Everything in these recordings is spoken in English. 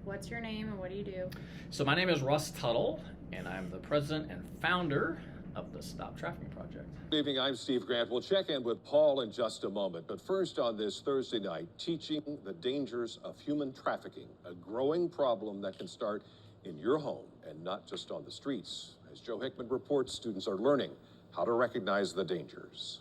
What's your name and what do you do? So my name is Russ Tuttle, and I'm the president and founder of the Stop Trafficking Project. Good evening, I'm Steve Grant. We'll check in with Paul in just a moment. But first, on this Thursday night, teaching the dangers of human trafficking, a growing problem that can start in your home and not just on the streets. As Joe Hickman reports, students are learning how to recognize the dangers.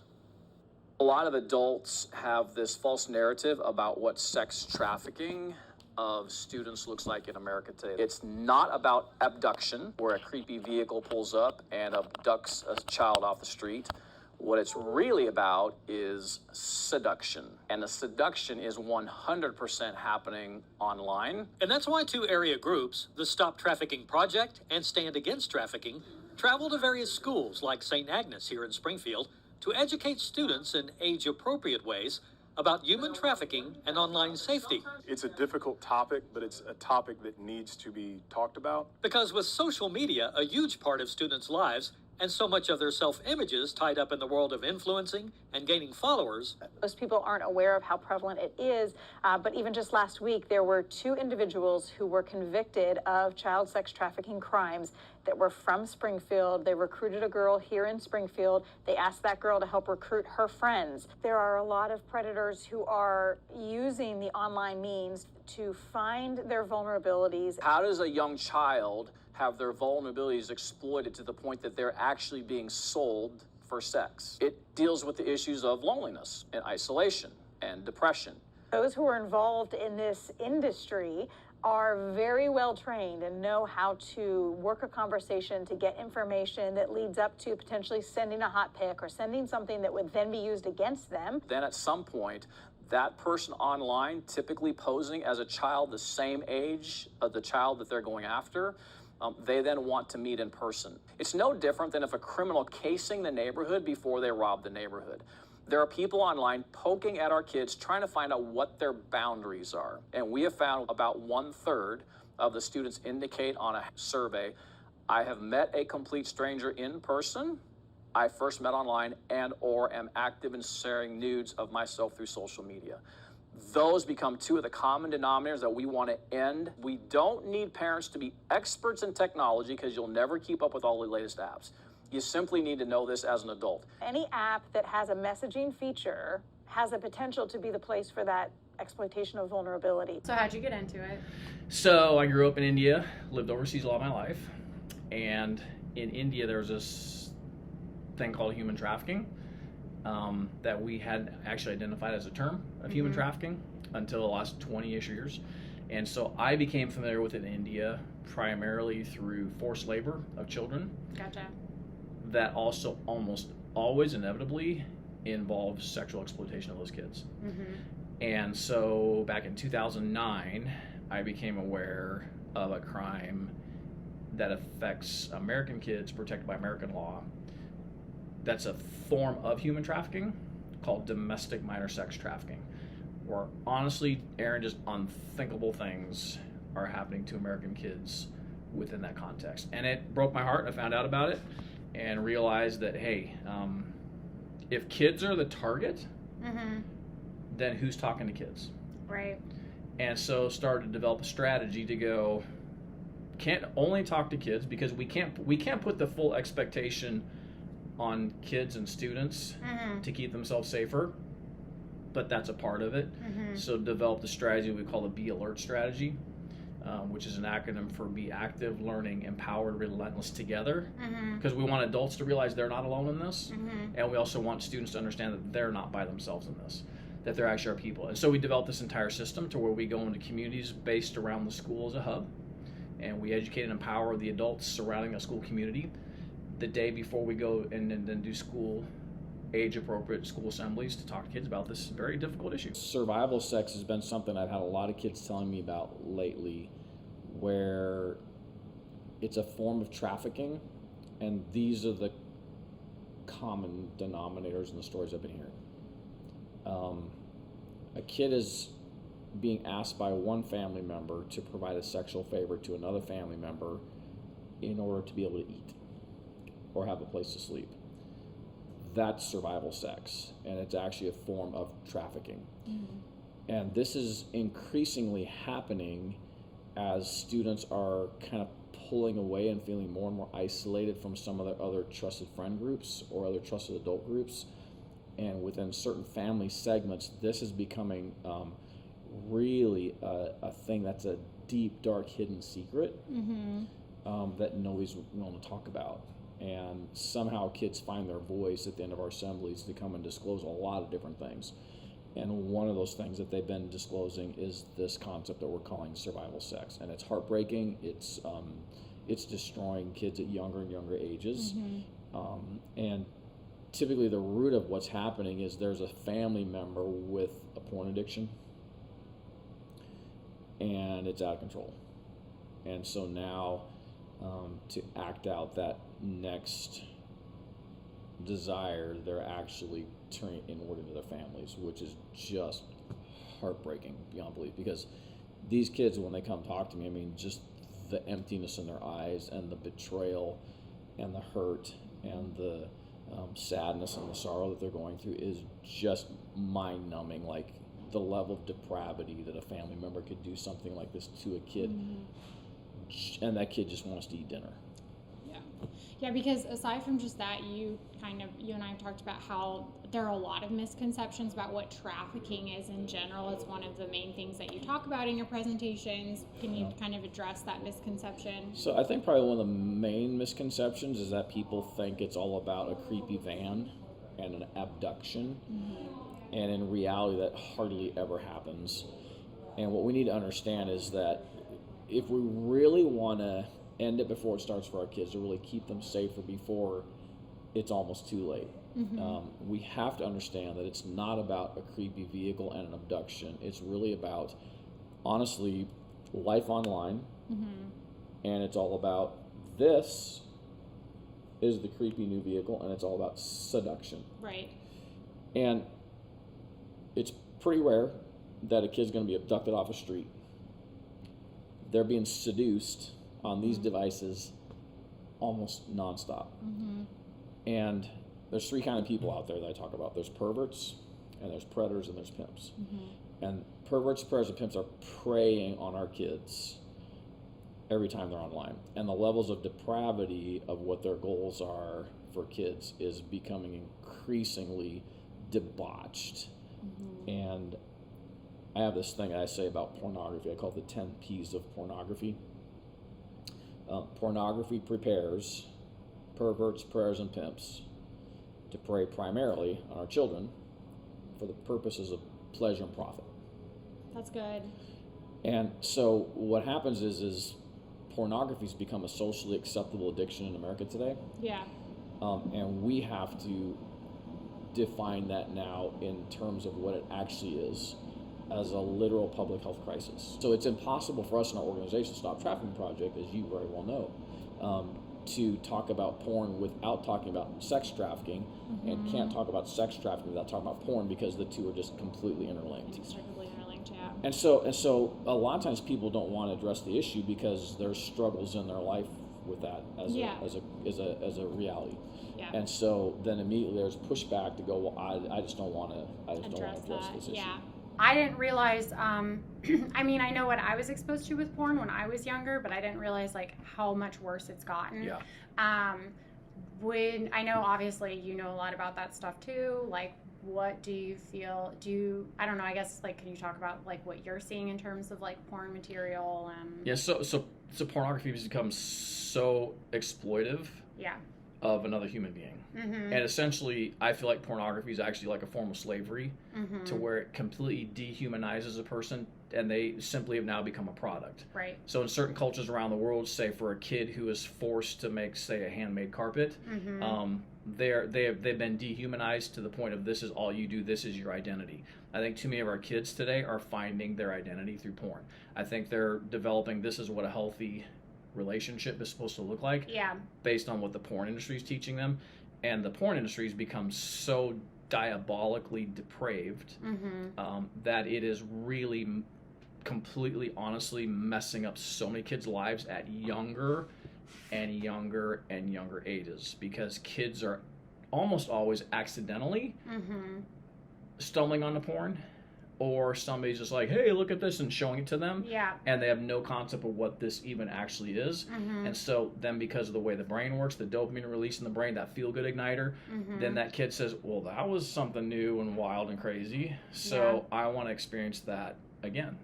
A lot of adults have this false narrative about what sex trafficking of students looks like in America today. It's not about abduction, where a creepy vehicle pulls up and abducts a child off the street. What it's really about is seduction. And the seduction is 100% happening online. And that's why two area groups, the Stop Trafficking Project and Stand Against Trafficking, travel to various schools like St. Agnes here in Springfield to educate students in age-appropriate ways about human trafficking and online safety. It's a difficult topic, but it's a topic that needs to be talked about. Because with social media a huge part of students' lives, and so much of their self-images tied up in the world of influencing and gaining followers. Most people aren't aware of how prevalent it is, but even just last week, there were two individuals who were convicted of child sex trafficking crimes that were from Springfield. They recruited a girl here in Springfield. They asked that girl to help recruit her friends. There are a lot of predators who are using the online means to find their vulnerabilities. How does a young child have their vulnerabilities exploited to the point that they're actually being sold for sex? It deals with the issues of loneliness and isolation and depression. Those who are involved in this industry are very well trained and know how to work a conversation to get information that leads up to potentially sending a hot pic or sending something that would then be used against them. Then at some point, that person online, typically posing as a child the same age of the child that they're going after, they then want to meet in person. It's no different than if a criminal casing the neighborhood before they rob the neighborhood. There are people online poking at our kids, trying to find out what their boundaries are. And we have found about 1/3 of the students indicate on a survey, I have met a complete stranger in person, I first met online, and or am active in sharing nudes of myself through social media. Those become two of the common denominators that we want to end. We don't need parents to be experts in technology because you'll never keep up with all the latest apps. You simply need to know this as an adult. Any app that has a messaging feature has a potential to be the place for that exploitation of vulnerability. So how'd you get into it? So I grew up in India, lived overseas all my life, and in India there's this thing called human trafficking that we had actually identified as a term of human trafficking until the last 20-ish years. And so I became familiar with it in India primarily through forced labor of children. Gotcha. That also almost always inevitably involves sexual exploitation of those kids. And so back in 2009, I became aware of a crime that affects American kids protected by American law. That's a form of human trafficking called domestic minor sex trafficking, where honestly, Ehren, just unthinkable things are happening to American kids within that context. And it broke my heart. I found out about it and realized that, hey, if kids are the target, then who's talking to kids? Right. And so started to develop a strategy to go, can't only talk to kids because we can't put the full expectation on kids and students to keep themselves safer, but that's a part of it. So developed a strategy we call the Be Alert strategy, which is an acronym for Be Active, Learning, Empowered, Relentless Together, because we want adults to realize they're not alone in this, and we also want students to understand that they're not by themselves in this, that they're actually our people. And so we developed this entire system to where we go into communities based around the school as a hub, and we educate and empower the adults surrounding a school community the day before we go and then do school age-appropriate school assemblies to talk to kids about this very difficult issue. Survival sex has been something I've had a lot of kids telling me about lately, where it's a form of trafficking, and these are the common denominators in the stories I've been hearing. A kid is being asked by one family member to provide a sexual favor to another family member in order to be able to eat or have a place to sleep. That's survival sex, and it's actually a form of trafficking. And this is increasingly happening as students are kind of pulling away and feeling more and more isolated from some of their other trusted friend groups or other trusted adult groups, and within certain family segments, this is becoming really a thing that's a deep, dark, hidden secret that nobody's willing to talk about. And somehow kids find their voice at the end of our assemblies to come and disclose a lot of different things. And one of those things that they've been disclosing is this concept that we're calling survival sex. And it's heartbreaking. It's destroying kids at younger and younger ages. And typically the root of what's happening is there's a family member with a porn addiction, and it's out of control. And so now to act out that next desire, they're actually turning inward into their families, which is just heartbreaking beyond belief. Because these kids, when they come talk to me, I mean, just the emptiness in their eyes and the betrayal and the hurt and the sadness and the sorrow that they're going through is just mind-numbing. Like the level of depravity that a family member could do something like this to a kid, and that kid just wants to eat dinner. Yeah, because aside from just that, you and I have talked about how there are a lot of misconceptions about what trafficking is in general. It's one of the main things that you talk about in your presentations. Can you kind of address that misconception? So I think probably one of the main misconceptions is that people think it's all about a creepy van and an abduction. And in reality, that hardly ever happens. And what we need to understand is that if we really want to end it before it starts for our kids, to really keep them safer before it's almost too late. We have to understand that it's not about a creepy vehicle and an abduction. It's really about, honestly, life online. And it's all about, this is the creepy new vehicle, and it's all about seduction. Right. And it's pretty rare that a kid's going to be abducted off a street. They're being seduced on these devices almost nonstop. And there's three kind of people out there that I talk about. There's perverts, and there's predators, and there's pimps. And perverts, predators, and pimps are preying on our kids every time they're online. And the levels of depravity of what their goals are for kids is becoming increasingly debauched. And I have this thing I say about pornography. I call it the 10 P's of pornography. Pornography prepares perverts, predators, and pimps to prey primarily on our children for the purposes of pleasure and profit. That's good. And so what happens is pornography's become a socially acceptable addiction in America today. Yeah. And we have to define that now in terms of what it actually is, as a literal public health crisis. So it's impossible for us in our organization, Stop Trafficking Project, as you very well know, to talk about porn without talking about sex trafficking, and can't talk about sex trafficking without talking about porn, because the two are just completely interlinked. Inextricably interlinked, yeah. And so a lot of times people don't want to address the issue because there's struggles in their life with that as a reality. Yeah. And so then immediately there's pushback to go, well, I just don't want to address this issue. Yeah. I didn't realize, I mean, I know what I was exposed to with porn when I was younger, but I didn't realize, like, how much worse it's gotten. Yeah. When, I know, obviously, you know a lot about that stuff, too. Like, what do you feel, I don't know, I guess, like, can you talk about, like, what you're seeing in terms of, like, porn material? Yeah, so pornography has become so exploitive of another human being. And essentially, I feel like pornography is actually like a form of slavery, to where it completely dehumanizes a person, and they simply have now become a product. Right. So in certain cultures around the world, say for a kid who is forced to make, say, a handmade carpet, they've been dehumanized to the point of, this is all you do, this is your identity. I think too many of our kids today are finding their identity through porn. I think they're developing, this is what a healthy relationship is supposed to look like, based on what the porn industry is teaching them. And the porn industry has become so diabolically depraved that it is really completely, honestly messing up so many kids' lives at younger and younger and younger ages, because kids are almost always accidentally stumbling onto porn, or somebody's just like, hey, look at this, and showing it to them. Yeah. And they have no concept of what this even actually is. And so then because of the way the brain works, the dopamine release in the brain, that feel-good igniter, then that kid says, well, that was something new and wild and crazy. So I want to experience that again.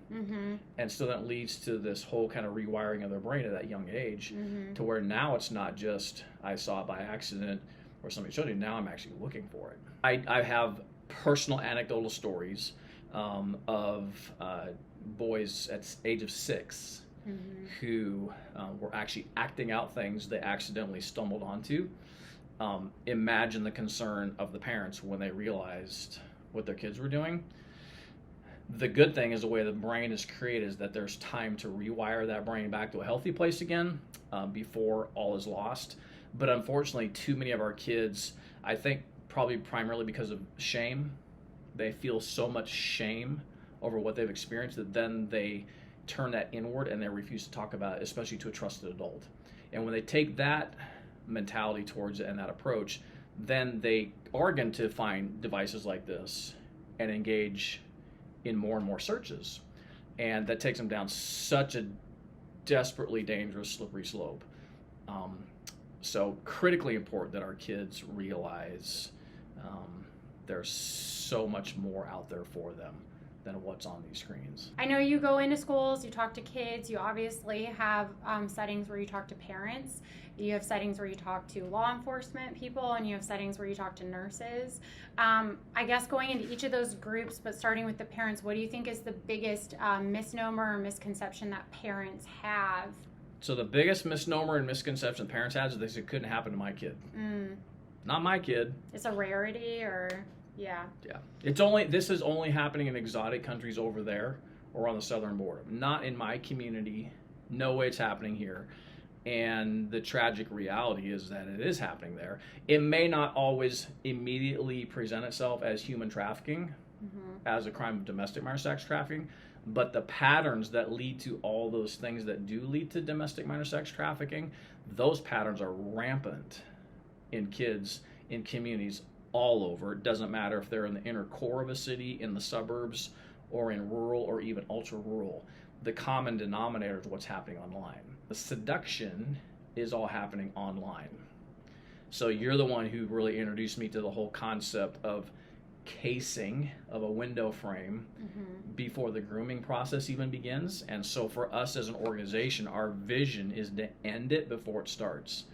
And so that leads to this whole kind of rewiring of their brain at that young age, to where now it's not just I saw it by accident or somebody showed me. Now I'm actually looking for it. I have personal anecdotal stories of boys at age of 6 who were actually acting out things they accidentally stumbled onto. Imagine the concern of the parents when they realized what their kids were doing. The good thing is the way the brain is created is that there's time to rewire that brain back to a healthy place again before all is lost. But unfortunately, too many of our kids, I think probably primarily because of shame, they feel so much shame over what they've experienced that then they turn that inward and they refuse to talk about it, especially to a trusted adult. And when they take that mentality towards it and that approach, then they are going to find devices like this and engage in more and more searches. And that takes them down such a desperately dangerous, slippery slope. So critically important that our kids realize there's so much more out there for them than what's on these screens. I know you go into schools, you talk to kids, you obviously have settings where you talk to parents, you have settings where you talk to law enforcement people, and you have settings where you talk to nurses. I guess going into each of those groups, but starting with the parents, what do you think is the biggest misnomer or misconception that parents have? So the biggest misnomer and misconception parents have is they say it couldn't happen to my kid. Not my kid. It's a rarity, or yeah. This is only happening in exotic countries over there or on the southern border. Not in my community. No way it's happening here. And the tragic reality is that it is happening there. It may not always immediately present itself as human trafficking, as a crime of domestic minor sex trafficking, but the patterns that lead to all those things that do lead to domestic minor sex trafficking, those patterns are rampant in kids, in communities all over. It doesn't matter if they're in the inner core of a city, in the suburbs, or in rural or even ultra rural. The common denominator is what's happening online. The seduction is all happening online. So you're the one who really introduced me to the whole concept of casing of a window frame before the grooming process even begins. And so for us as an organization, our vision is to end it before it starts.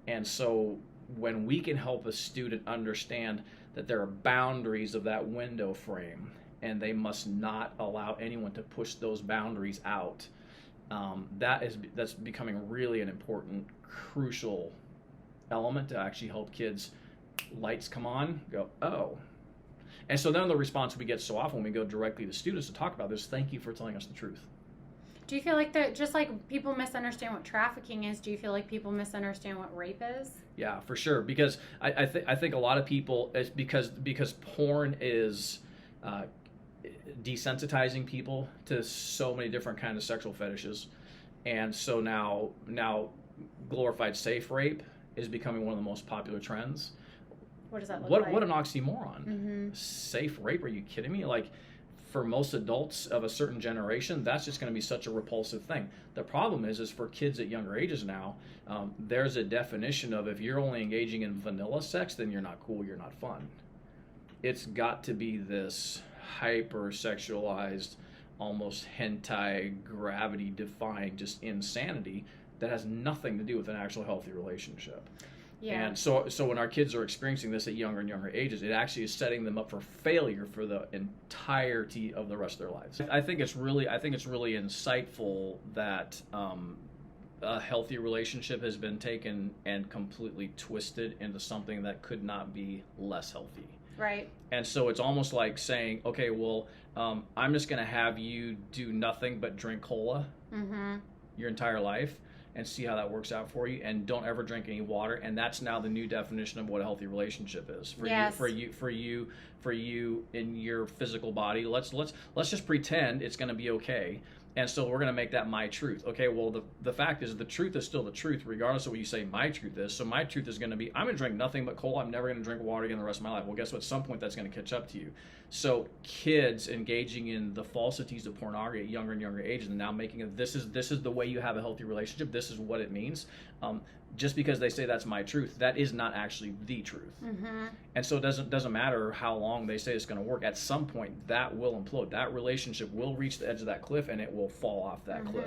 And so when we can help a student understand that there are boundaries of that window frame and they must not allow anyone to push those boundaries out, that's becoming really an important, crucial element to actually help kids. Lights come on, go, oh. And so then the response we get so often when we go directly to students to talk about this, thank you for telling us the truth. Do you feel like that, just like people misunderstand what trafficking is, do you feel like people misunderstand what rape is? Yeah, for sure. Because I think a lot of people, it's because porn is desensitizing people to so many different kinds of sexual fetishes. And so now glorified safe rape is becoming one of the most popular trends. What does that look like? What an oxymoron. Safe rape, are you kidding me? Like, for most adults of a certain generation, that's just going to be such a repulsive thing. The problem is for kids at younger ages now, there's a definition of if you're only engaging in vanilla sex, then you're not cool, you're not fun. It's got to be this hyper-sexualized, almost hentai, gravity-defying, just insanity that has nothing to do with an actual healthy relationship. Yeah. And so when our kids are experiencing this at younger and younger ages, it actually is setting them up for failure for the entirety of the rest of their lives. I think it's really insightful that a healthy relationship has been taken and completely twisted into something that could not be less healthy. Right. And so it's almost like saying, okay, well, I'm just going to have you do nothing but drink cola your entire life and see how that works out for you, and don't ever drink any water. And that's now the new definition of what a healthy relationship is for you in your physical body. Let's just pretend it's going to be okay. And so we're going to make that my truth. Okay, well, the fact is the truth is still the truth, regardless of what you say my truth is. So my truth is going to be, I'm going to drink nothing but cola. I'm never going to drink water again the rest of my life. Well, guess what? At some point, that's going to catch up to you. So kids engaging in the falsities of pornography at younger and younger ages, and now making it, this is the way you have a healthy relationship. This is what it means. Just because they say that's my truth, that is not actually the truth. And so it doesn't matter how long they say it's going to work. At some point, that will implode. That relationship will reach the edge of that cliff, and it will fall off that cliff.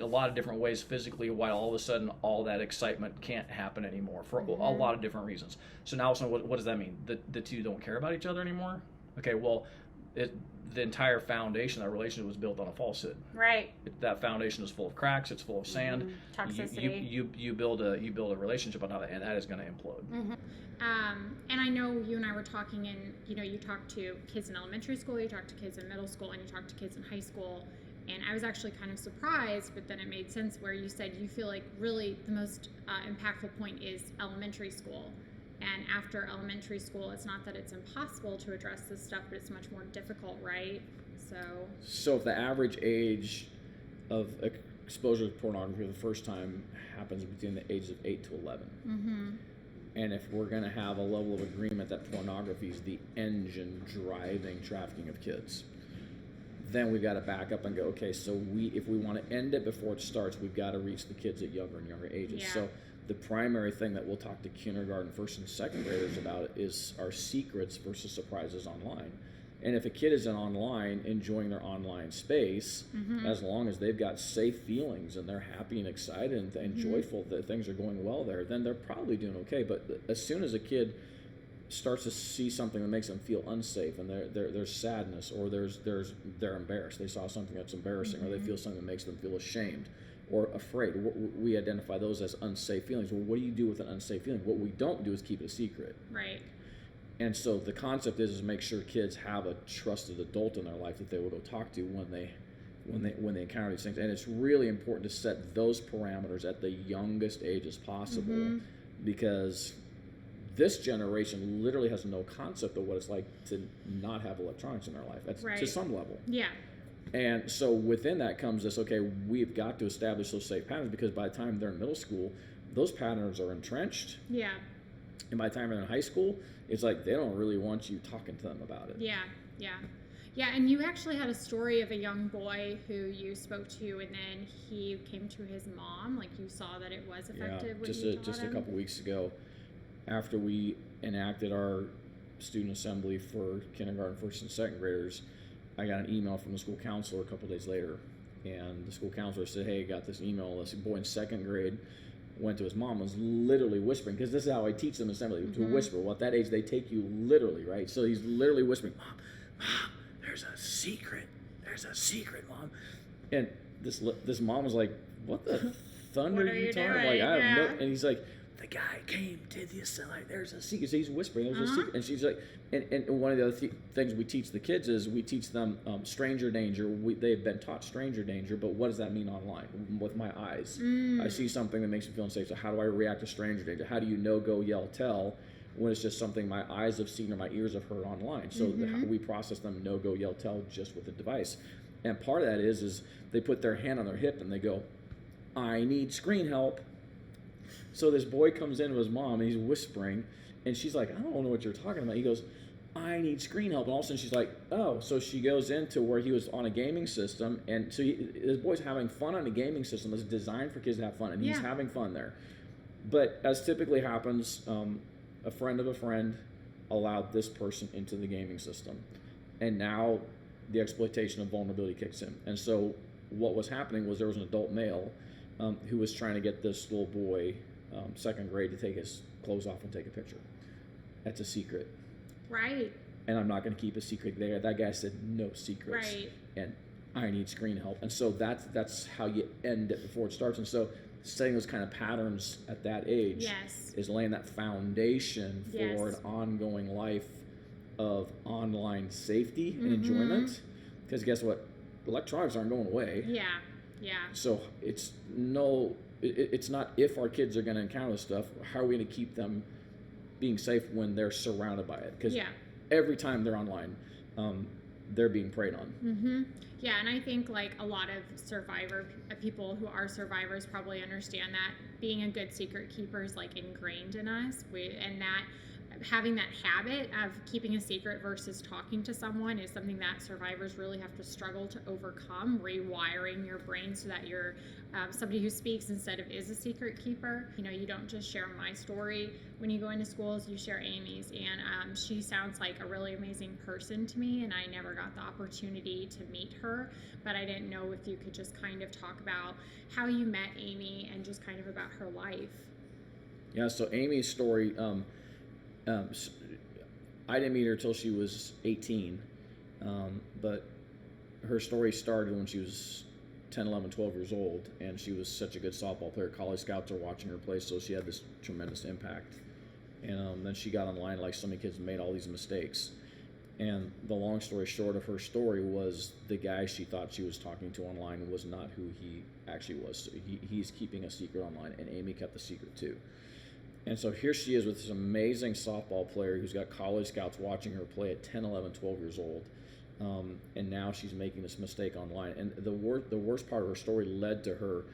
A lot of different ways physically, why all of a sudden all that excitement can't happen anymore for a lot of different reasons. So now, what does that mean? The two don't care about each other anymore? Okay, well, the entire foundation of that relationship was built on a falsehood. Right. That foundation is full of cracks. It's full of sand. Toxicity. You build a relationship on that, and that is going to implode. And I know you and I were talking, and you talk to kids in elementary school, you talk to kids in middle school, and you talk to kids in high school. And I was actually kind of surprised, but then it made sense where you said you feel like really the most impactful point is elementary school. And after elementary school, it's not that it's impossible to address this stuff, but it's much more difficult, right? So if the average age of exposure to pornography for the first time happens between the ages of 8 to 11, and if we're going to have a level of agreement that pornography is the engine driving trafficking of kids, then we've got to back up and go, okay, so if we want to end it before it starts, we've got to reach the kids at younger and younger ages. Yeah. So the primary thing that we'll talk to kindergarten, first and second graders about is our secrets versus surprises online. And if a kid is online enjoying their online space, as long as they've got safe feelings and they're happy and excited and joyful that things are going well there, then they're probably doing okay. But as soon as a kid starts to see something that makes them feel unsafe, and there's sadness, or they're embarrassed, they saw something that's embarrassing, or they feel something that makes them feel ashamed or afraid, we identify those as unsafe feelings. Well, what do you do with an unsafe feeling? What we don't do is keep it a secret. right. And so the concept is make sure kids have a trusted adult in their life that they will go talk to when they encounter these things. And it's really important to set those parameters at the youngest ages possible, because this generation literally has no concept of what it's like to not have electronics in their life. That's Right. to some level. Yeah. And so within that comes this, okay, we've got to establish those safe patterns, because by the time they're in middle school, those patterns are entrenched. Yeah. And by the time they're in high school, it's like they don't really want you talking to them about it. Yeah. And you actually had a story of a young boy who you spoke to, and then he came to his mom. Like, you saw that it was effective. Yeah, just a couple weeks ago, after we enacted our student assembly for kindergarten, first and second graders, I got an email from the school counselor a couple days later, and the school counselor said, hey, I got this email. This boy in second grade went to his mom, was literally whispering, because this is how I teach them assembly, to whisper. Well, at that age, they take you literally, right? So he's literally whispering, Mom, there's a secret, Mom. And this mom was like, what the thunder are you talking about? Like, I have no, and he's like, the guy came to the assembly, there's a secret. So he's whispering, there's a secret. And she's like, and one of the other things we teach the kids is we teach them stranger danger. They've been taught stranger danger, but what does that mean online? With my eyes, I see something that makes me feel unsafe. So how do I react to stranger danger? How do you know, go, yell, tell, when it's just something my eyes have seen or my ears have heard online? So we process them, no, go, yell, tell, just with the device. And part of that is they put their hand on their hip and they go, I need screen help. So this boy comes in to his mom and he's whispering, and she's like, I don't know what you're talking about. He goes, I need screen help. And all of a sudden she's like, oh. So she goes into where he was on a gaming system, and so this boy's having fun on a gaming system that's designed for kids to have fun, and he's having fun there. But as typically happens, a friend of a friend allowed this person into the gaming system, and now the exploitation of vulnerability kicks in. And so what was happening was there was an adult male who was trying to get this little boy, second grade, to take his clothes off and take a picture. That's a secret. Right. And I'm not going to keep a secret there. That guy said no secrets. Right. And I need screen help. And so that's how you end it before it starts. And so setting those kind of patterns at that age is laying that foundation for an ongoing life of online safety and enjoyment. Because guess what? Electronics aren't going away. Yeah. So it's not if our kids are going to encounter this stuff, how are we going to keep them being safe when they're surrounded by it? Because every time they're online, they're being preyed on. Mm-hmm. Yeah, and I think like a lot of people who are survivors probably understand that being a good secret keeper is like ingrained in us. And that having that habit of keeping a secret versus talking to someone is something that survivors really have to struggle to overcome, rewiring your brain so that you're somebody who speaks instead of is a secret keeper. You know, you don't just share my story when you go into schools, you share Amy's, and she sounds like a really amazing person to me, and I never got the opportunity to meet her, but I didn't know if you could just kind of talk about how you met Amy and just kind of about her life. Yeah, so Amy's story, I didn't meet her till she was 18, but her story started when she was 10, 11, 12 years old, and she was such a good softball player. College scouts are watching her play, so she had this tremendous impact. And then she got online, like so many kids, made all these mistakes. And the long story short of her story was the guy she thought she was talking to online was not who he actually was. So he's keeping a secret online, and Amy kept the secret too. And so here she is with this amazing softball player who's got college scouts watching her play at 10, 11, 12 years old. And now she's making this mistake online. And the worst part of her story led to her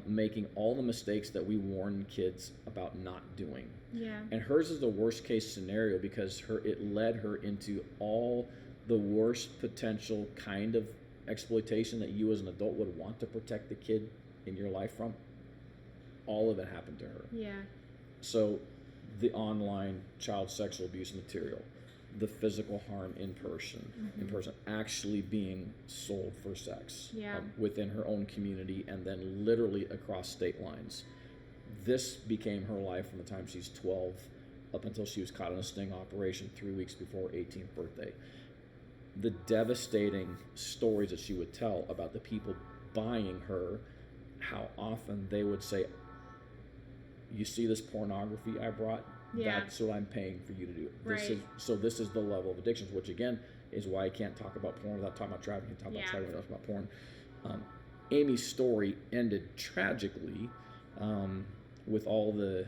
making all the mistakes that we warn kids about not doing. Yeah. And hers is the worst case scenario because it led her into all the worst potential kind of exploitation that you as an adult would want to protect the kid in your life from. All of it happened to her. Yeah. So the online child sexual abuse material, the physical harm in person, actually being sold for sex within her own community and then literally across state lines. This became her life from the time she's 12 up until she was caught in a sting operation 3 weeks before her 18th birthday. The devastating stories that she would tell about the people buying her, how often they would say, you see this pornography I brought? Yeah. That's what I'm paying for you to do. Right. This is the level of addictions, which again is why I can't talk about porn without talking about trafficking, talk about trafficking without talking about porn. Amy's story ended tragically with all the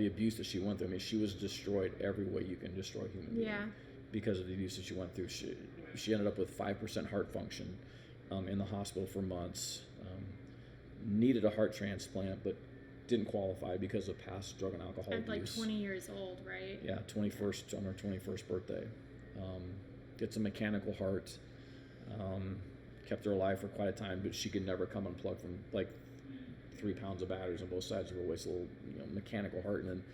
abuse that she went through. I mean, she was destroyed every way you can destroy a human being because of the abuse that she went through. She ended up with 5% heart function in the hospital for months, needed a heart transplant, but didn't qualify because of past drug and alcohol abuse. At like 20 years old, right? Yeah, on her 21st birthday. Gets a mechanical heart. Kept her alive for quite a time, but she could never come unplugged from like 3 pounds of batteries on both sides of her waist, a little mechanical heart. And then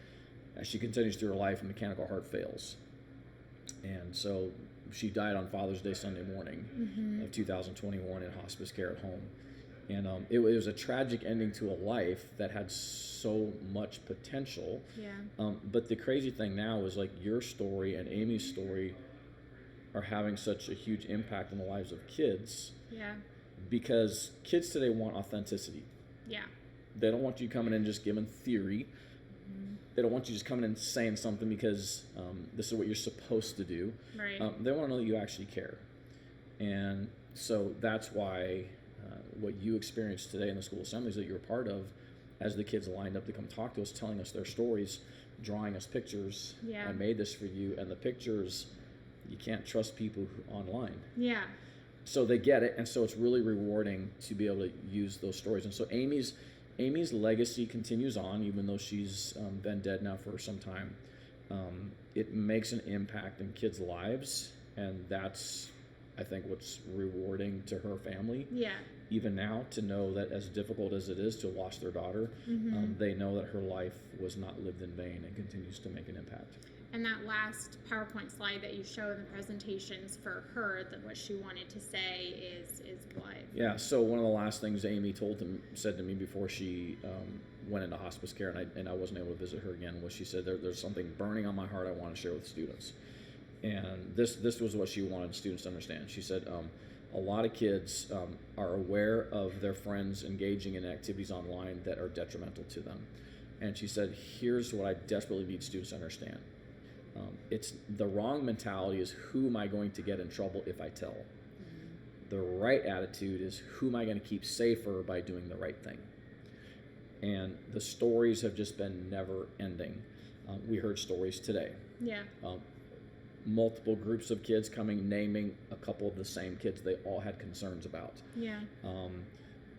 as she continues through her life, a mechanical heart fails. And so she died on Father's Day Sunday morning of 2021 in hospice care at home. And it was a tragic ending to a life that had so much potential. Yeah. But the crazy thing now is like your story and Amy's story are having such a huge impact on the lives of kids. Yeah. Because kids today want authenticity. Yeah. They don't want you coming in just giving theory. They don't want you just coming in saying something because this is what you're supposed to do. Right. They want to know that you actually care. And so that's why what you experienced today in the school assemblies that you're a part of, as the kids lined up to come talk to us, telling us their stories, drawing us pictures. I made this for you. And the pictures, you can't trust people online. Yeah. So they get it, and so it's really rewarding to be able to use those stories. And so Amy's legacy continues on, even though she's been dead now for some time. It makes an impact in kids' lives, and that's, I think, what's rewarding to her family. Yeah. Even now, to know that as difficult as it is to have lost their daughter, they know that her life was not lived in vain and continues to make an impact. And that last PowerPoint slide that you show in the presentations for her, that what she wanted to say is what? Yeah, so one of the last things Amy said to me before she went into hospice care, and I wasn't able to visit her again, was she said, there's something burning on my heart I want to share with students. And this was what she wanted students to understand. She said, a lot of kids are aware of their friends engaging in activities online that are detrimental to them. And she said, here's what I desperately need students to understand. It's the wrong mentality is, who am I going to get in trouble if I tell? The right attitude is, who am I going to keep safer by doing the right thing? And the stories have just been never ending. We heard stories today. Yeah. multiple groups of kids coming, naming a couple of the same kids they all had concerns about. Yeah.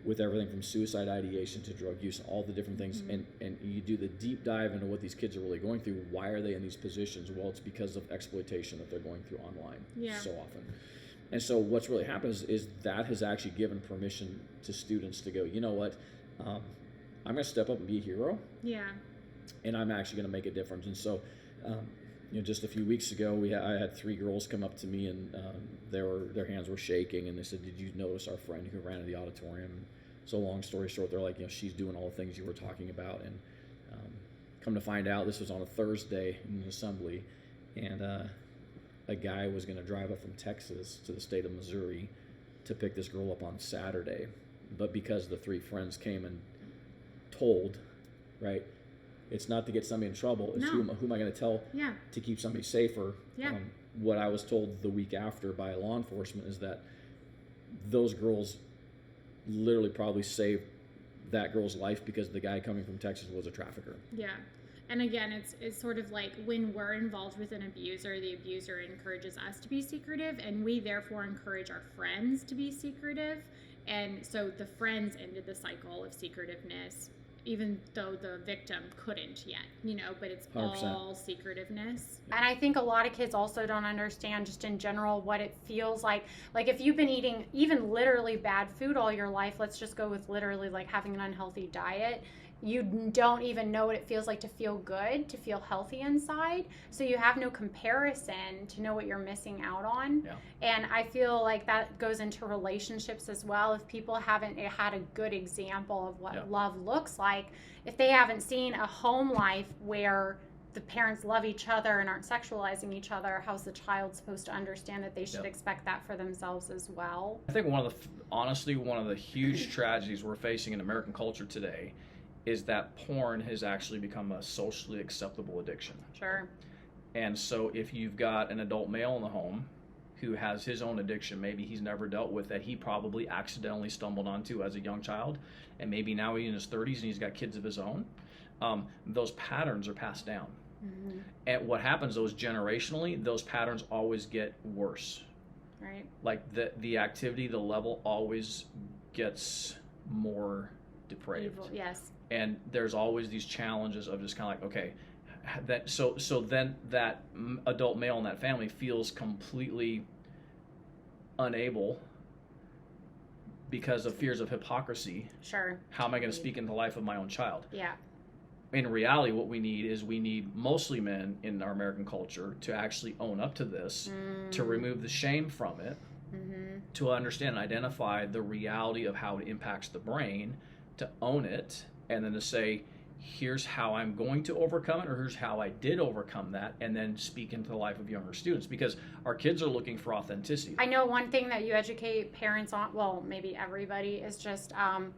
With everything from suicide ideation to drug use and all the different things. And you do the deep dive into what these kids are really going through. Why are they in these positions? Well, it's because of exploitation that they're going through online so often. And so what's really happened is that has actually given permission to students to go, you know what, I'm going to step up and be a hero. Yeah. And I'm actually going to make a difference. And so, just a few weeks ago, I had 3 girls come up to me, and their hands were shaking, and they said, "Did you notice our friend who ran to the auditorium?" So long story short, they're like, she's doing all the things you were talking about. And come to find out, this was on a Thursday in the assembly, and a guy was going to drive up from Texas to the state of Missouri to pick this girl up on Saturday, but because the 3 friends came and told, right? It's not to get somebody in trouble. It's who am I going to tell to keep somebody safer? Yeah. What I was told the week after by law enforcement is that those girls literally probably saved that girl's life because the guy coming from Texas was a trafficker. Yeah. And again, it's sort of like when we're involved with an abuser, the abuser encourages us to be secretive, and we therefore encourage our friends to be secretive. And so the friends ended the cycle of secretiveness, even though the victim couldn't yet, but it's 100%. all secretiveness. And I think a lot of kids also don't understand just in general what it feels like. Like if you've been eating even literally bad food all your life, let's just go with literally like having an unhealthy diet. You don't even know what it feels like to feel good, to feel healthy inside. So you have no comparison to know what you're missing out on. Yeah. And I feel like that goes into relationships as well. If people haven't had a good example of what love looks like, if they haven't seen a home life where the parents love each other and aren't sexualizing each other, how's the child supposed to understand that they should expect that for themselves as well? I think honestly, one of the huge tragedies we're facing in American culture today is that porn has actually become a socially acceptable addiction. Sure. And so if you've got an adult male in the home who has his own addiction, maybe he's never dealt with, that he probably accidentally stumbled onto as a young child, and maybe now he's in his 30s and he's got kids of his own, those patterns are passed down. Mm-hmm. And what happens though is generationally, those patterns always get worse. Right. Like the activity, the level always gets more depraved. Evil, yes. And there's always these challenges of just kind of like, okay, so then that adult male in that family feels completely unable because of fears of hypocrisy. Sure. How am I going to speak into the life of my own child? Yeah. In reality, what we need mostly men in our American culture to actually own up to this, to remove the shame from it, to understand and identify the reality of how it impacts the brain, to own it, and then to say, here's how I'm going to overcome it, or here's how I did overcome that, and then speak into the life of younger students, because our kids are looking for authenticity. I know one thing that you educate parents on, well, maybe everybody, is just,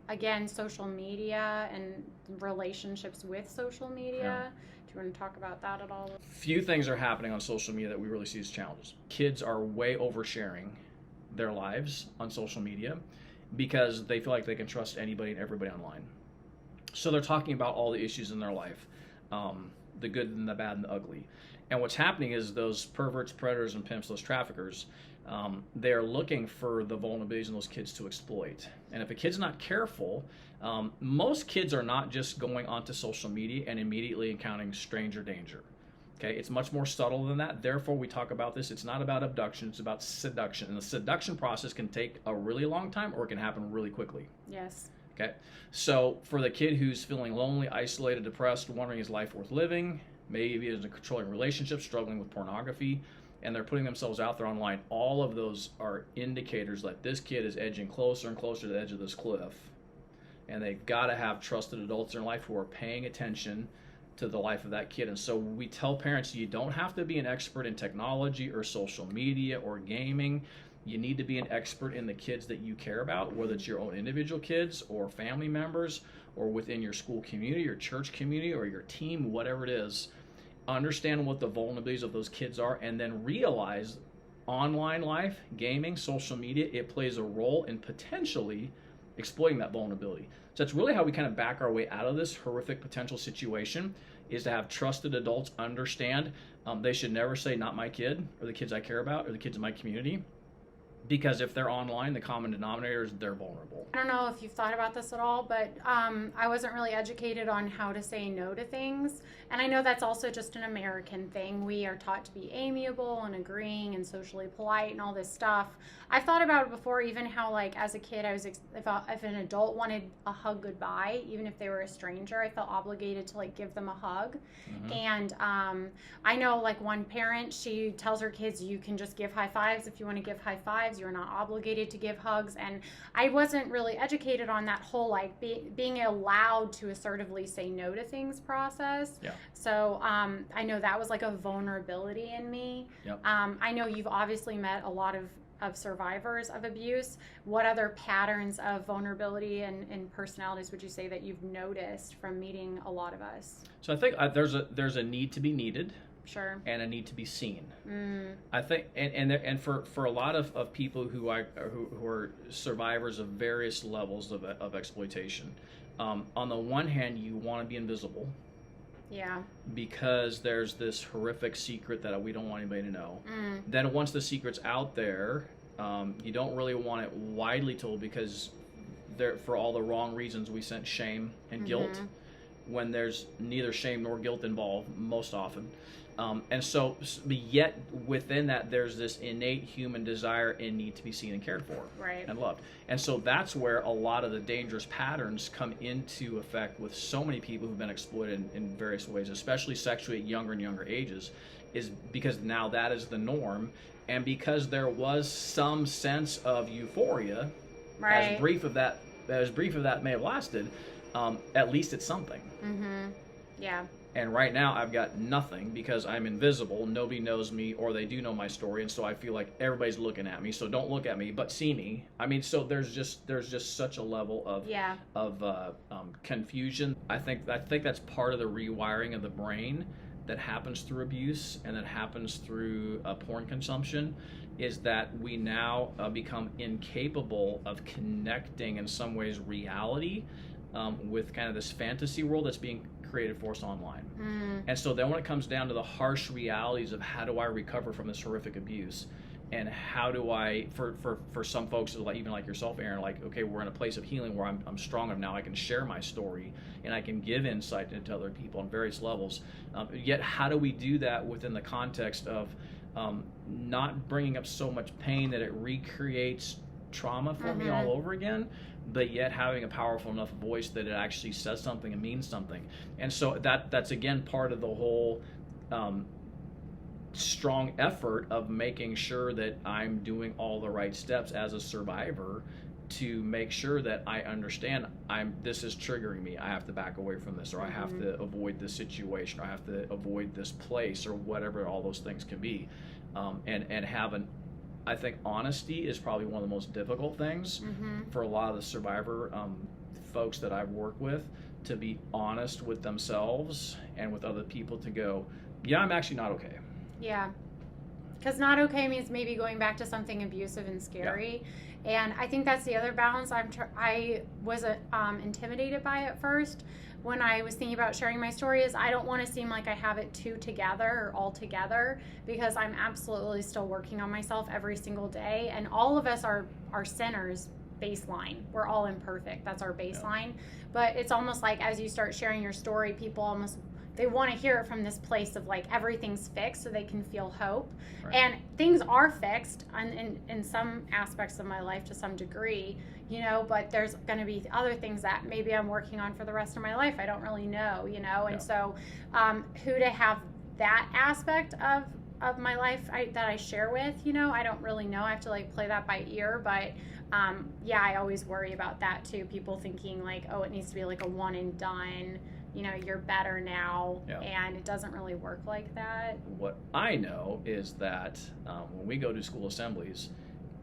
again, social media and relationships with social media. Yeah. Do you want to talk about that at all? Few things are happening on social media that we really see as challenges. Kids are way oversharing their lives on social media because they feel like they can trust anybody and everybody online. So they're talking about all the issues in their life, the good and the bad and the ugly. And what's happening is those perverts, predators, and pimps, those traffickers, they're looking for the vulnerabilities in those kids to exploit. And if a kid's not careful, most kids are not just going onto social media and immediately encountering stranger danger. Okay, it's much more subtle than that. Therefore, we talk about this. It's not about abduction. It's about seduction. And the seduction process can take a really long time, or it can happen really quickly. Yes. Okay, so for the kid who's feeling lonely, isolated, depressed, wondering is life worth living, maybe is in a controlling relationship, struggling with pornography, and they're putting themselves out there online, all of those are indicators that this kid is edging closer and closer to the edge of this cliff. And they've got to have trusted adults in their life who are paying attention to the life of that kid. And so we tell parents, you don't have to be an expert in technology or social media or gaming. You need to be an expert in the kids that you care about, whether it's your own individual kids or family members or within your school community, your church community, or your team, whatever it is. Understand what the vulnerabilities of those kids are, and then realize online life, gaming, social media, it plays a role in potentially exploiting that vulnerability. So that's really how we kind of back our way out of this horrific potential situation, is to have trusted adults understand they should never say not my kid or the kids I care about or the kids in my community, because if they're online, the common denominator is they're vulnerable. I don't know if you've thought about this at all, but I wasn't really educated on how to say no to things. And I know that's also just an American thing. We are taught to be amiable and agreeing and socially polite and all this stuff. I've thought about it before, even how, like, as a kid, if an adult wanted a hug goodbye, even if they were a stranger, I felt obligated to, like, give them a hug. And I know, like, one parent, she tells her kids, you can just give high fives if you want to give high fives. You're not obligated to give hugs. And I wasn't really educated on that whole, like, being allowed to assertively say no to things process. Yeah. So I know that was like a vulnerability in me. Yep. I know you've obviously met a lot of survivors of abuse. What other patterns of vulnerability and personalities would you say that you've noticed from meeting a lot of us? So I think there's a need to be needed. Sure. And a need to be seen. I think, and for a lot of people who are survivors of various levels of exploitation, on the one hand, you want to be invisible. Yeah. Because there's this horrific secret that we don't want anybody to know. Then once the secret's out there, you don't really want it widely told, because for all the wrong reasons we sense shame and guilt, when there's neither shame nor guilt involved most often. And so, yet within that, there's this innate human desire and need to be seen and cared for, right, and loved. And so that's where a lot of the dangerous patterns come into effect with so many people who've been exploited in various ways, especially sexually at younger and younger ages, is because now that is the norm. And because there was some sense of euphoria, right, as brief of that may have lasted, at least it's something. Yeah. And right now I've got nothing because I'm invisible. Nobody knows me, or they do know my story, and so I feel like everybody's looking at me. So don't look at me, but see me. I mean, so there's just such a level of confusion. I think that's part of the rewiring of the brain that happens through abuse and that happens through porn consumption, is that we now become incapable of connecting in some ways reality with kind of this fantasy world that's being created for us online. And so then when it comes down to the harsh realities of how do I recover from this horrific abuse, and how do I, for some folks, like even like yourself, Ehren, like, okay, we're in a place of healing where I'm strong enough now, I can share my story and I can give insight into other people on various levels. Yet how do we do that within the context of not bringing up so much pain that it recreates trauma for me all over again, but yet having a powerful enough voice that it actually says something and means something? And so that's again part of the whole strong effort of making sure that I'm doing all the right steps as a survivor to make sure that I understand this is triggering me. I have to back away from this, or I have to avoid this situation, or I have to avoid this place, or whatever all those things can be. And have I think honesty is probably one of the most difficult things for a lot of the survivor folks that I've worked with, to be honest with themselves and with other people, to go, yeah, I'm actually not okay. Yeah. Because not okay means maybe going back to something abusive and scary. Yeah. And I think that's the other balance I was intimidated by at first when I was thinking about sharing my story, is I don't want to seem like I have it together or all together, because I'm absolutely still working on myself every single day. And all of us are sinners baseline. We're all imperfect. That's our baseline. Yeah. But it's almost like as you start sharing your story, people they want to hear it from this place of like everything's fixed so they can feel hope. Right. And things are fixed in some aspects of my life to some degree, but there's going to be other things that maybe I'm working on for the rest of my life. I don't really know, and so who to have that aspect of my life that I share with, I don't really know. I have to like play that by ear, but I always worry about that too. People thinking like, oh, it needs to be like a one and done, you're better now, and it doesn't really work like that. What I know is that when we go to school assemblies,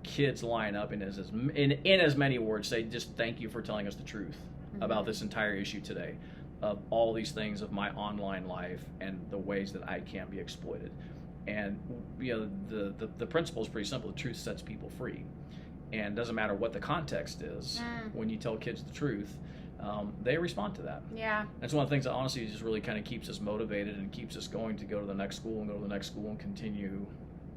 kids line up and in as many words say, just thank you for telling us the truth about this entire issue today, of all these things of my online life and the ways that I can be exploited. And the principle is pretty simple. The truth sets people free. and doesn't matter what the context is, when you tell kids the truth, they respond to that. Yeah. That's one of the things that honestly just really kind of keeps us motivated and keeps us going to go to the next school and go to the next school and continue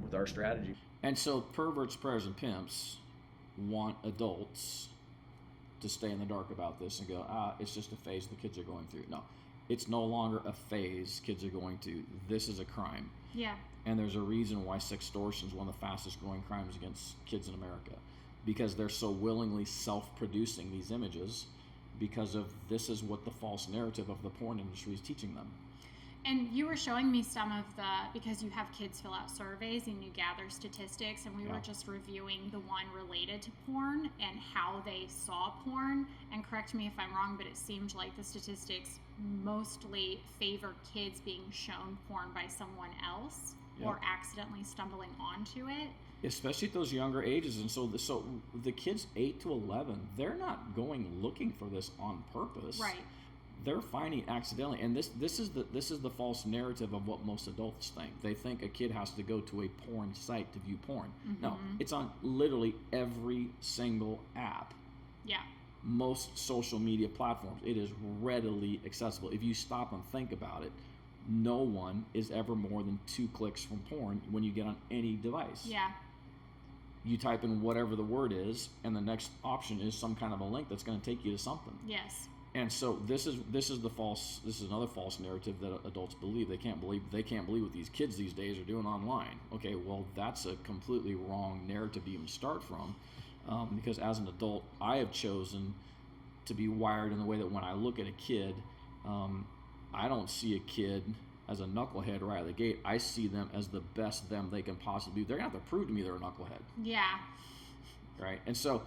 with our strategy. And so perverts, predators, and pimps want adults to stay in the dark about this and go, it's just a phase the kids are going through. No, it's no longer a phase kids are going through. This is a crime. Yeah. And there's a reason why sextortion is one of the fastest growing crimes against kids in America, because they're so willingly self-producing these images because of this is what the false narrative of the porn industry is teaching them. And you were showing me some of because you have kids fill out surveys and you gather statistics, and we were just reviewing the one related to porn and how they saw porn. And correct me if I'm wrong, but it seemed like the statistics mostly favor kids being shown porn by someone else or accidentally stumbling onto it. Especially at those younger ages. And so the kids 8 to 11, they're not going looking for this on purpose. Right. They're finding it accidentally, and this is the false narrative of what most adults think. They think a kid has to go to a porn site to view porn. No, it's on literally every single app. Yeah. Most social media platforms. It is readily accessible. If you stop and think about it, no one is ever more than 2 clicks from porn when you get on any device. Yeah. You type in whatever the word is, and the next option is some kind of a link that's going to take you to something. Yes. And so this is another false narrative that adults believe. They can't believe what these kids these days are doing online. Okay, well, that's a completely wrong narrative to even start from, because as an adult, I have chosen to be wired in the way that when I look at a kid, I don't see a kid as a knucklehead right out of the gate. I see them as the best them they can possibly be. They're gonna have to prove to me they're a knucklehead. Yeah. Right. And so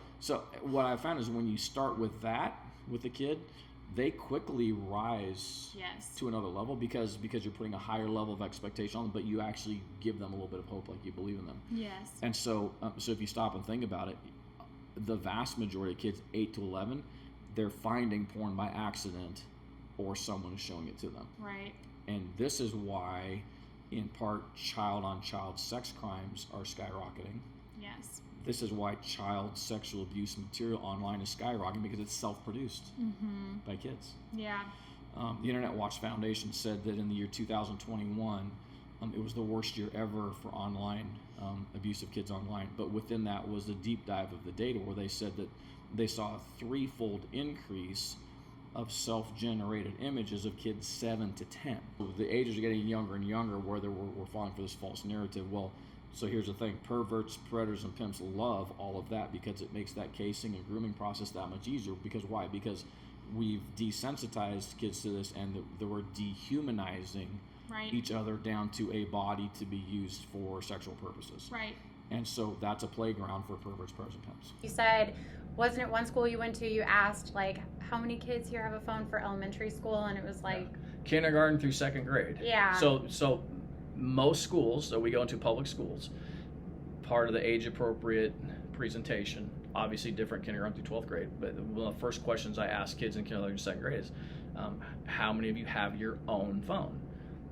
what I found is when you start with that with the kid, they quickly rise to another level because you're putting a higher level of expectation on them, but you actually give them a little bit of hope, like you believe in them. Yes. And so if you stop and think about it, the vast majority of kids 8 to 11, they're finding porn by accident or someone is showing it to them. Right. And this is why, in part, child-on-child sex crimes are skyrocketing. Yes. This is why child sexual abuse material online is skyrocketing, because it's self-produced by kids. Yeah. The Internet Watch Foundation said that in the year 2021, it was the worst year ever for online abuse of kids online. But within that was the deep dive of the data, where they said that they saw a 3-fold increase of self-generated images of kids 7 to 10. The ages are getting younger and younger, where we're falling for this false narrative. Well, so here's the thing: perverts, predators, and pimps love all of that because it makes that casing and grooming process that much easier. Because why? Because we've desensitized kids to this, and that we're dehumanizing each other down to a body to be used for sexual purposes. Right. And so that's a playground for perverts, predators, and pimps. You said, wasn't it one school you went to, you asked, like, how many kids here have a phone for elementary school? And it was like... kindergarten through 2nd grade. Yeah. So most schools, so we go into public schools, part of the age-appropriate presentation, obviously different kindergarten through 12th grade, but one of the first questions I ask kids in kindergarten and 2nd grade is, how many of you have your own phone?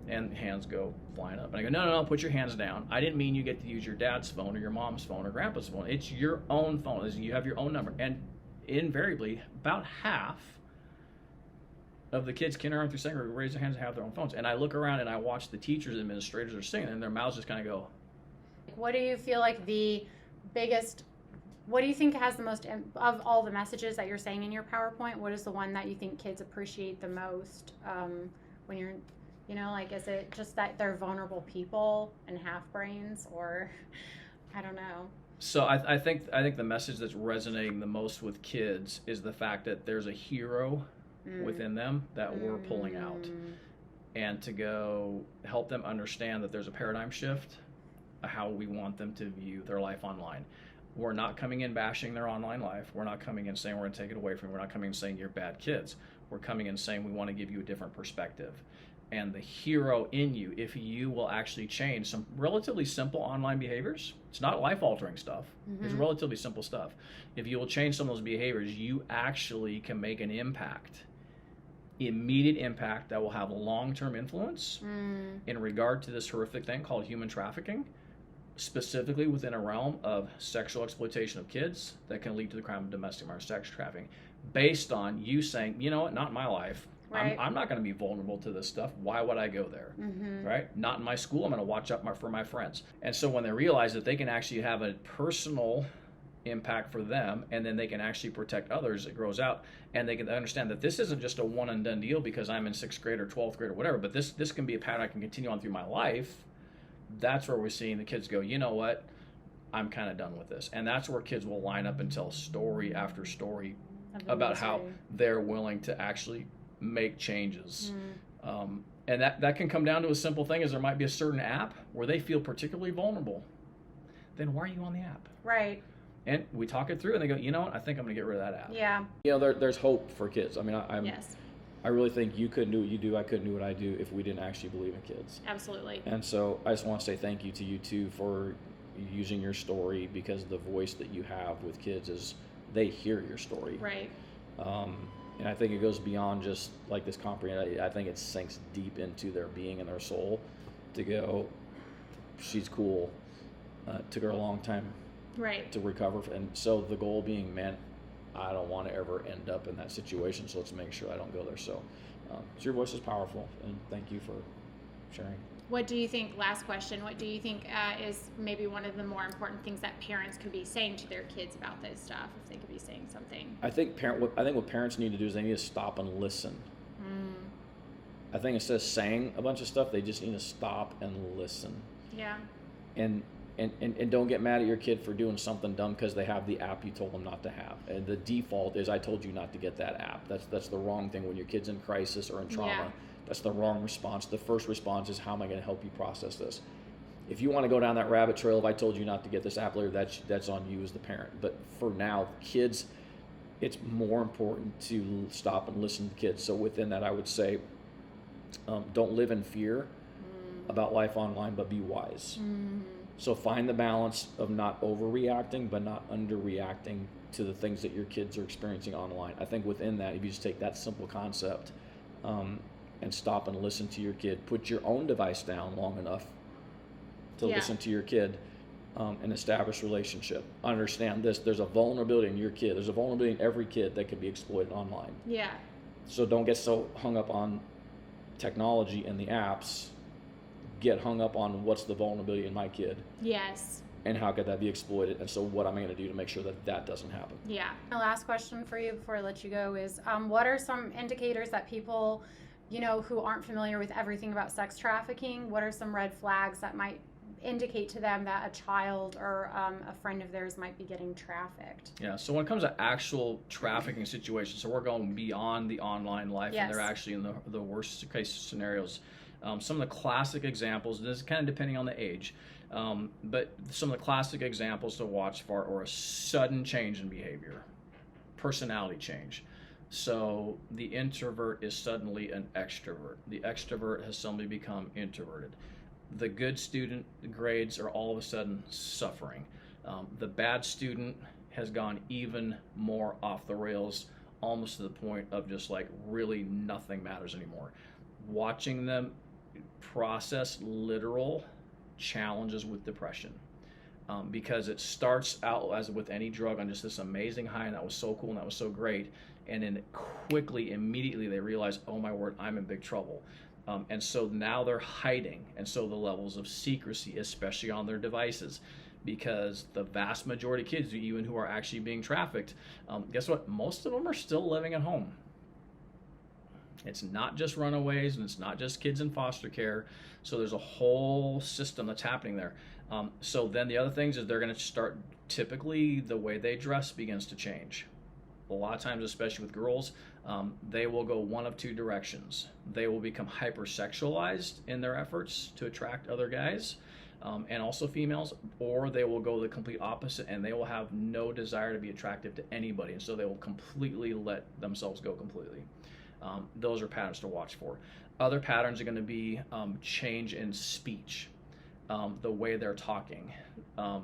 And hands go flying up. And I go, no, put your hands down. I didn't mean you get to use your dad's phone or your mom's phone or grandpa's phone. It's your own phone. You have your own number. And invariably, about half of the kids kindergarten through 2nd grade raise their hands and have their own phones. And I look around and I watch the teachers and administrators are singing, and their mouths just kind of go. What do you feel like what do you think has the most, of all the messages that you're saying in your PowerPoint, what is the one that you think kids appreciate the most when you're... like, is it just that they're vulnerable people and half-brains, or I don't know. So I think the message that's resonating the most with kids is the fact that there's a hero within them that we're pulling out, and to go help them understand that there's a paradigm shift of how we want them to view their life online. We're not coming in bashing their online life. We're not coming in saying we're going to take it away from you. We're not coming in saying you're bad kids. We're coming in saying we want to give you a different perspective. And the hero in you, if you will actually change some relatively simple online behaviors, it's not life-altering stuff, it's relatively simple stuff. If you will change some of those behaviors, you actually can make an impact, immediate impact that will have long-term influence in regard to this horrific thing called human trafficking. specifically within a realm of sexual exploitation of kids that can lead to the crime of domestic violence, sex trafficking, based on you saying, you know what, not in my life. Right. I'm not going to be vulnerable to this stuff. Why would I go there? Right? Not in my school. I'm going to watch out for my friends. And so when they realize that they can actually have a personal impact for them, and then they can actually protect others, it grows out, and they can understand that this isn't just a one and done deal because I'm in 6th grade or 12th grade or whatever, but this can be a pattern I can continue on through my life. That's where we're seeing the kids go, you know what, I'm kind of done with this. And that's where kids will line up and tell story after story about how they're willing to actually make changes. And that can come down to a simple thing, is there might be a certain app where they feel particularly vulnerable. Then why are you on the app? Right. And we talk it through, and they go, you know what, I think I'm going to get rid of that app. Yeah. You know, there's hope for kids. I mean, Yes, I really think you couldn't do what you do. I couldn't do what I do if we didn't actually believe in kids. absolutely. And so I just want to say thank you to you too for using your story, because the voice that you have with kids is they hear your story. Right. And I think it goes beyond just like this comprehend. I think it sinks deep into their being and their soul to go, she's cool. Took her a long time Right. to recover. And so the goal being, man, I don't want to ever end up in that situation, so let's make sure I don't go there. So your voice is powerful, and thank you for sharing. What do you think, last question, what do you think is maybe one of the more important things that parents could be saying to their kids about this stuff, if they could be saying something? I think what parents need to do is they need to stop and listen. I think instead of saying a bunch of stuff, they just need to stop and listen. Yeah. And don't get mad at your kid for doing something dumb because they have the app you told them not to have. And the default is, I told you not to get that app. That's the wrong thing when your kid's in crisis or in trauma. Yeah. That's the wrong response. The first response is, how am I going to help you process this? If you want to go down that rabbit trail, if I told you not to get this app later, that's on you as the parent. But for now, kids, it's more important to stop and listen to kids. So within that, I would say, don't live in fear about life online, but be wise. So find the balance of not overreacting, but not underreacting to the things that your kids are experiencing online. I think within that, if you just take that simple concept and stop and listen to your kid, put your own device down long enough to listen to your kid and establish relationship. Understand this, there's a vulnerability in your kid. There's a vulnerability in every kid that can be exploited online. Yeah. So don't get so hung up on technology and the apps. Get hung up on what's the vulnerability in my kid. Yes. And how could that be exploited? And so what am I going to do to make sure that that doesn't happen? Yeah. The last question for you before I let you go is, what are some indicators that people, who aren't familiar with everything about sex trafficking, what are some red flags that might indicate to them that a child or a friend of theirs might be getting trafficked? Yeah, so when it comes to actual trafficking situations, so we're going beyond the online life, and they're actually in the worst case scenarios. Some of the classic examples, this is kind of depending on the age, but some of the classic examples to watch for are a sudden change in behavior, personality change. So the introvert is suddenly an extrovert. The extrovert has suddenly become introverted. The good student grades are all of a sudden suffering. The bad student has gone even more off the rails, almost to the point of just like really nothing matters anymore. Watching them process literal challenges with depression, because it starts out as with any drug on just this amazing high, and that was so cool and that was so great, and then quickly, immediately they realize, oh my word, I'm in big trouble. And so now they're hiding, and so the levels of secrecy, especially on their devices, because the vast majority of kids, even who are actually being trafficked, guess what? Most of them are still living at home. It's not just runaways, and it's not just kids in foster care. So there's a whole system that's happening there. So then the other things is they're going to start, typically the way they dress begins to change. A lot of times, especially with girls, they will go one of two directions. They will become hypersexualized in their efforts to attract other guys, and also females, or they will go the complete opposite, and they will have no desire to be attractive to anybody, and so they will completely let themselves go completely. Those are patterns to watch for. Other patterns are going to be change in speech, the way they're talking, a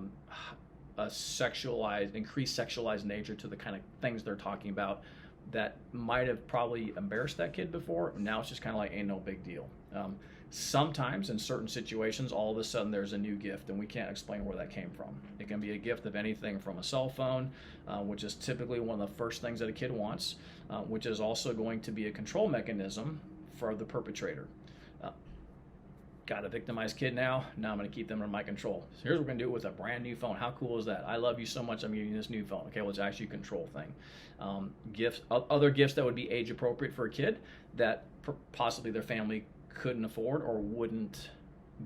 increased sexualized nature to the kind of things they're talking about that might have probably embarrassed that kid before. Now it's just kind of like, ain't no big deal. Sometimes in certain situations, all of a sudden there's a new gift and we can't explain where that came from. It can be a gift of anything from a cell phone, which is typically one of the first things that a kid wants, which is also going to be a control mechanism for the perpetrator. Got a victimized kid now I'm going to keep them under my control. So here's what we're going to do with a brand new phone. How cool is that? I love you so much, I'm giving you this new phone. Okay, well, it's actually a control thing. Gifts, other gifts that would be age appropriate for a kid that possibly their family couldn't afford or wouldn't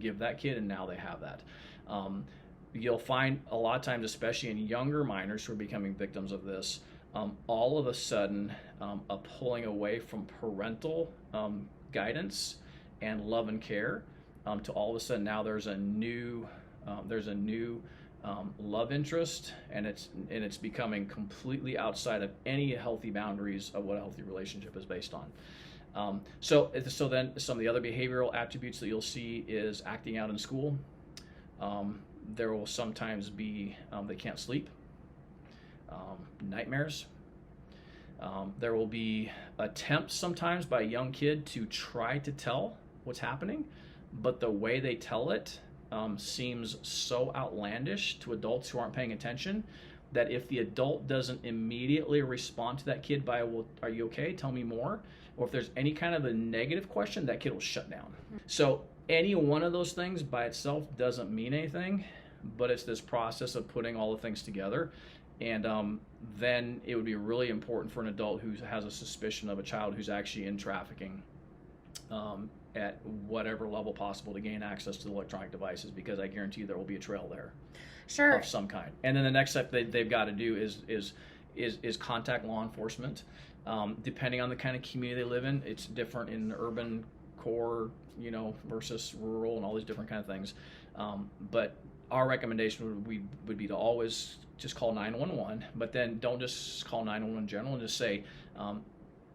give that kid, and now they have that. You'll find a lot of times, especially in younger minors who are becoming victims of this, all of a sudden a pulling away from parental guidance and love and care, to all of a sudden now there's a new love interest, and it's becoming completely outside of any healthy boundaries of what a healthy relationship is based on. So then some of the other behavioral attributes that you'll see is acting out in school. There will sometimes be they can't sleep, nightmares. There will be attempts sometimes by a young kid to try to tell what's happening, but the way they tell it seems so outlandish to adults who aren't paying attention that if the adult doesn't immediately respond to that kid by, well, are you okay? Tell me more. Or if there's any kind of a negative question, that kid will shut down. So any one of those things by itself doesn't mean anything, but it's this process of putting all the things together. And then it would be really important for an adult who has a suspicion of a child who's actually in trafficking at whatever level possible to gain access to the electronic devices, because I guarantee you there will be a trail there. Sure. Of some kind. And then the next step they've got to do is contact law enforcement. Depending on the kind of community they live in, it's different in urban core, versus rural and all these different kind of things. But our recommendation would be to always just call 911, but then don't just call 911 in general and just say,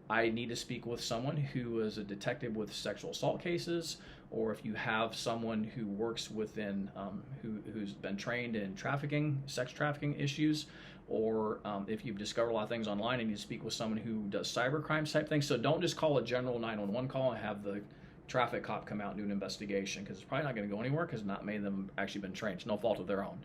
I need to speak with someone who is a detective with sexual assault cases, or if you have someone who works within, who's been trained in sex trafficking issues, or if you've discovered a lot of things online and you need to speak with someone who does cyber crimes type things. So don't just call a general 911 call and have the traffic cop come out and do an investigation, because it's probably not going to go anywhere because not many of them actually been trained. It's no fault of their own.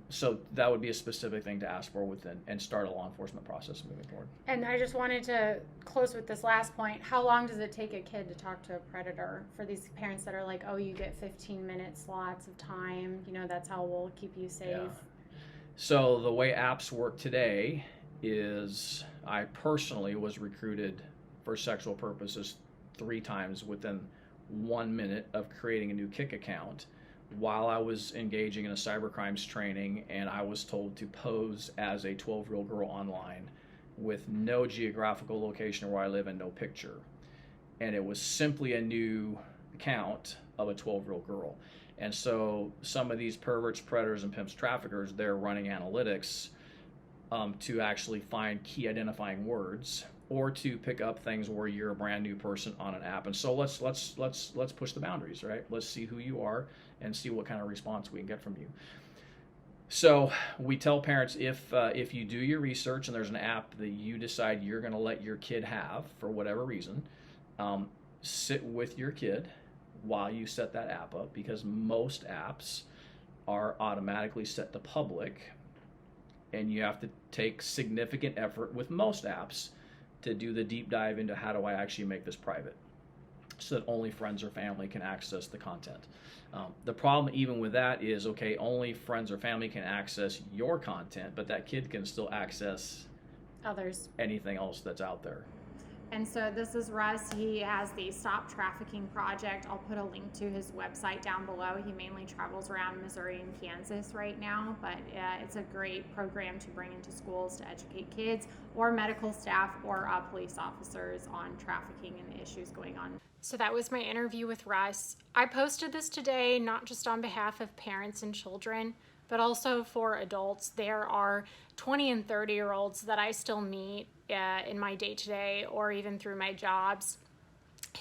So that would be a specific thing to ask for and start a law enforcement process moving forward. And I just wanted to close with this last point. How long does it take a kid to talk to a predator? For these parents that are like, oh, you get 15-minute slots of time, that's how we'll keep you safe. Yeah. So the way apps work today is, I personally was recruited for sexual purposes 3 times within 1 minute of creating a new Kik account, while I was engaging in a cybercrimes training, and I was told to pose as a 12-year-old girl online with no geographical location where I live and no picture. And it was simply a new account of a 12-year-old girl. And so some of these perverts, predators, and pimps, traffickers, they're running analytics to actually find key identifying words, or to pick up things where you're a brand new person on an app. And so let's push the boundaries, right? Let's see who you are and see what kind of response we can get from you. So we tell parents, if you do your research and there's an app that you decide you're going to let your kid have for whatever reason, sit with your kid while you set that app up, because most apps are automatically set to public, and you have to take significant effort with most apps to do the deep dive into how do I actually make this private, so that only friends or family can access the content. The problem even with that is, okay, only friends or family can access your content, but that kid can still access others, anything else that's out there. And so this is Russ. He has the Stop Trafficking Project. I'll put a link to his website down below. He mainly travels around Missouri and Kansas right now, but it's a great program to bring into schools to educate kids or medical staff or police officers on trafficking and the issues going on. So that was my interview with Russ. I posted this today not just on behalf of parents and children, but also for adults. There are 20 and 30-year-olds that I still meet in my day-to-day or even through my jobs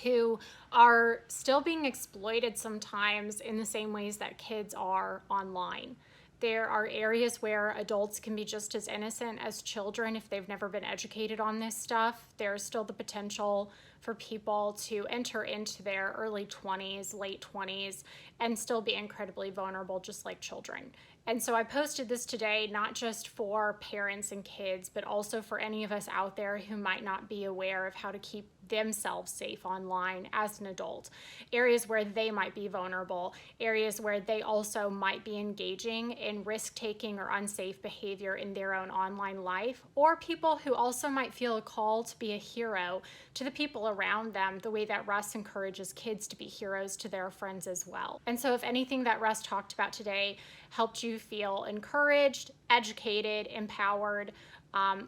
who are still being exploited sometimes in the same ways that kids are online. There are areas where adults can be just as innocent as children if they've never been educated on this stuff. There's still the potential for people to enter into their early 20s, late 20s, and still be incredibly vulnerable, just like children. And so I posted this today, not just for parents and kids, but also for any of us out there who might not be aware of how to keep themselves safe online as an adult. Areas where they might be vulnerable, areas where they also might be engaging in risk-taking or unsafe behavior in their own online life, or people who also might feel a call to be a hero to the people around them, the way that Russ encourages kids to be heroes to their friends as well. And so if anything that Russ talked about today helped you feel encouraged, educated, empowered,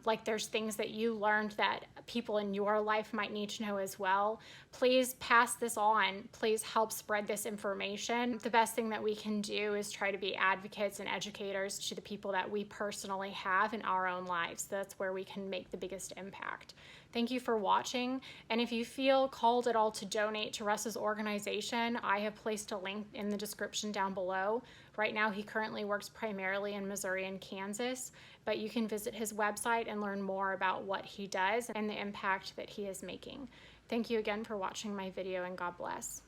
like there's things that you learned that people in your life might need to know as well, please pass this on. Please help spread this information. The best thing that we can do is try to be advocates and educators to the people that we personally have in our own lives. That's where we can make the biggest impact. Thank you for watching, and if you feel called at all to donate to Russ's organization, I have placed a link in the description down below. Right now, he currently works primarily in Missouri and Kansas, but you can visit his website and learn more about what he does and the impact that he is making. Thank you again for watching my video, and God bless.